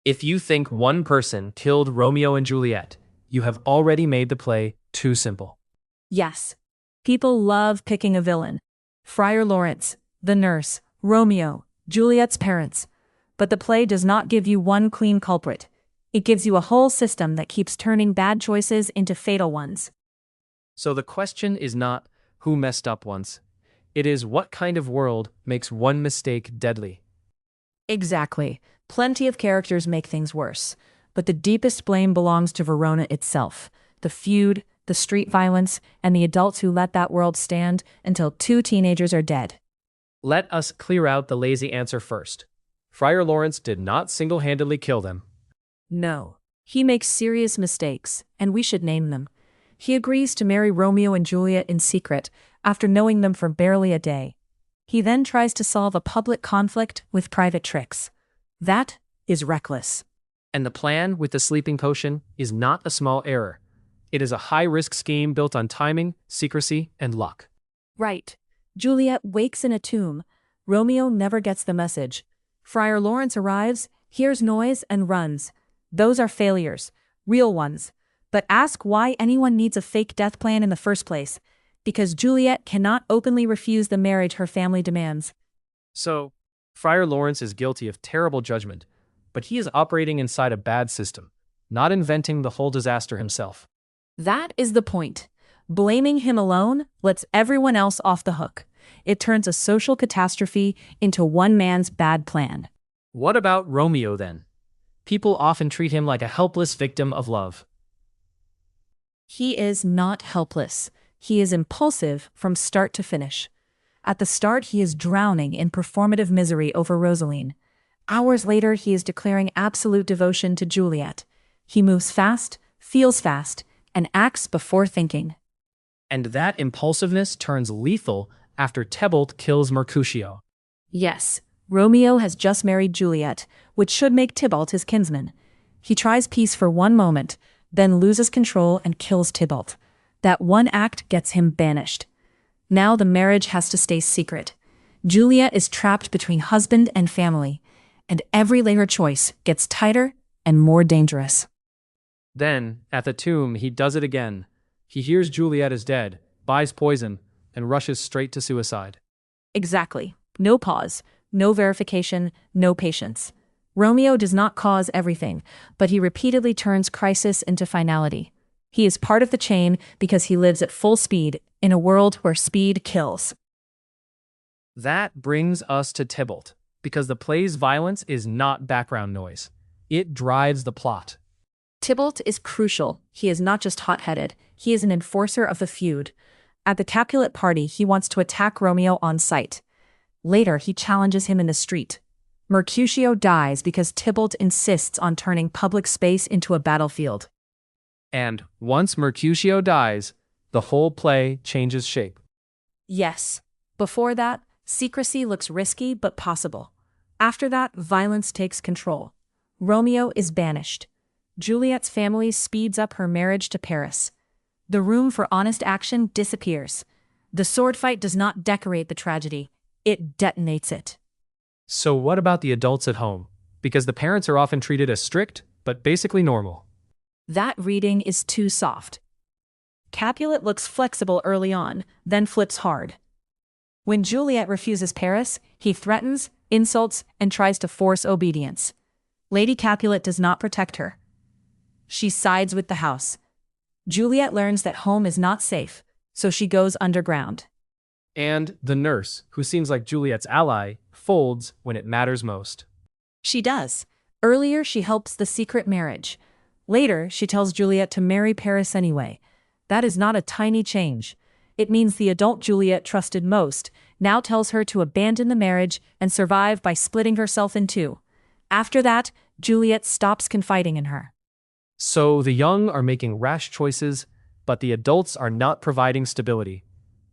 If you think one person killed Romeo and Juliet, you have already made the play too simple. Yes. People love picking a villain. Friar Laurence, the nurse, Romeo, Juliet's parents. But the play does not give you one clean culprit. It gives you a whole system that keeps turning bad choices into fatal ones. So the question is not who messed up once. It is what kind of world makes one mistake deadly. Exactly. Plenty of characters make things worse. But the deepest blame belongs to Verona itself. The feud, the street violence, and the adults who let that world stand until two teenagers are dead. Let us clear out the lazy answer first. Friar Laurence did not single-handedly kill them. No. He makes serious mistakes, and we should name them. He agrees to marry Romeo and Juliet in secret after knowing them for barely a day. He then tries to solve a public conflict with private tricks. That is reckless. And the plan with the sleeping potion is not a small error. It is a high-risk scheme built on timing, secrecy, and luck. Right. Juliet wakes in a tomb. Romeo never gets the message. Friar Laurence arrives, hears noise, and runs. Those are failures. Real ones. But ask why anyone needs a fake death plan in the first place. Because Juliet cannot openly refuse the marriage her family demands. So, Friar Laurence is guilty of terrible judgment, but he is operating inside a bad system, not inventing the whole disaster himself. That is the point. Blaming him alone lets everyone else off the hook. It turns a social catastrophe into one man's bad plan. What about Romeo then? People often treat him like a helpless victim of love. He is not helpless. He is impulsive from start to finish. At the start, he is drowning in performative misery over Rosaline. Hours later, he is declaring absolute devotion to Juliet. He moves fast, feels fast, and acts before thinking. And that impulsiveness turns lethal after Tybalt kills Mercutio. Yes, Romeo has just married Juliet, which should make Tybalt his kinsman. He tries peace for one moment, then loses control and kills Tybalt. That one act gets him banished. Now the marriage has to stay secret. Juliet is trapped between husband and family, and every later choice gets tighter and more dangerous. Then, at the tomb, he does it again. He hears Juliet is dead, buys poison, and rushes straight to suicide. Exactly. No pause, no verification, no patience. Romeo does not cause everything, but he repeatedly turns crisis into finality. He is part of the chain because he lives at full speed in a world where speed kills. That brings us to Tybalt, because the play's violence is not background noise. It drives the plot. Tybalt is crucial. He is not just hot-headed, he is an enforcer of the feud. At the Capulet party, he wants to attack Romeo on sight. Later, he challenges him in the street. Mercutio dies because Tybalt insists on turning public space into a battlefield. And once Mercutio dies, the whole play changes shape. Yes. Before that, secrecy looks risky but possible. After that, violence takes control. Romeo is banished. Juliet's family speeds up her marriage to Paris. The room for honest action disappears. The sword fight does not decorate the tragedy. It detonates it. So what about the adults at home? Because the parents are often treated as strict, but basically normal. That reading is too soft. Capulet looks flexible early on, then flips hard. When Juliet refuses Paris, he threatens, insults, and tries to force obedience. Lady Capulet does not protect her. She sides with the house. Juliet learns that home is not safe, so she goes underground. And the nurse, who seems like Juliet's ally, folds when it matters most. She does. Earlier, she helps the secret marriage. Later, she tells Juliet to marry Paris anyway. That is not a tiny change. It means the adult Juliet trusted most now tells her to abandon the marriage and survive by splitting herself in two. After that, Juliet stops confiding in her. So the young are making rash choices, but the adults are not providing stability.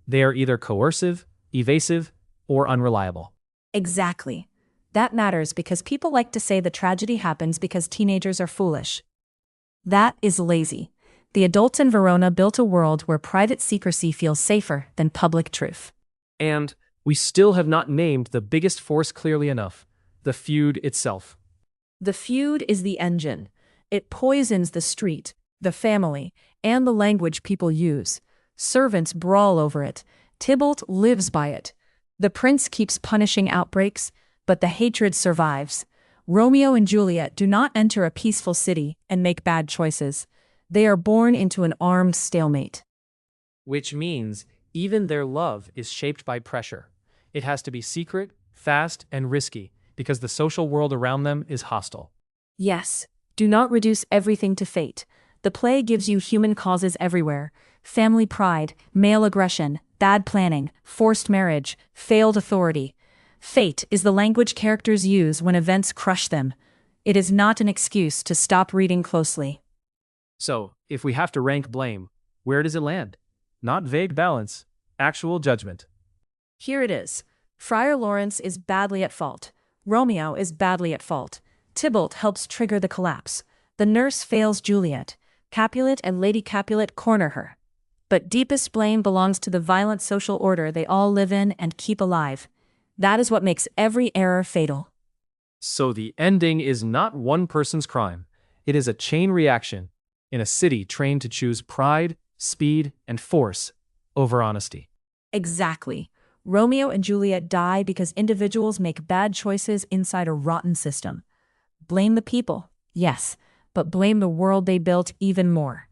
They are either coercive, evasive, or unreliable. Exactly. That matters because people like to say the tragedy happens because teenagers are foolish. That is lazy. The adults in Verona built a world where private secrecy feels safer than public truth. And we still have not named the biggest force clearly enough, the feud itself. The feud is the engine. It poisons the street, the family, and the language people use. Servants brawl over it. Tybalt lives by it. The prince keeps punishing outbreaks, but the hatred survives. Romeo and Juliet do not enter a peaceful city and make bad choices. They are born into an armed stalemate. Which means even their love is shaped by pressure. It has to be secret, fast, and risky, because the social world around them is hostile. Yes, do not reduce everything to fate. The play gives you human causes everywhere: family pride, male aggression, bad planning, forced marriage, failed authority. Fate is the language characters use when events crush them. It is not an excuse to stop reading closely. So, if we have to rank blame, where does it land? Not vague balance, actual judgment. Here it is. Friar Laurence is badly at fault. Romeo is badly at fault. Tybalt helps trigger the collapse. The nurse fails Juliet. Capulet and Lady Capulet corner her. But deepest blame belongs to the violent social order they all live in and keep alive. That is what makes every error fatal. So the ending is not one person's crime. It is a chain reaction in a city trained to choose pride, speed, and force over honesty. Exactly. Romeo and Juliet die because individuals make bad choices inside a rotten system. Blame the people, yes, but blame the world they built even more.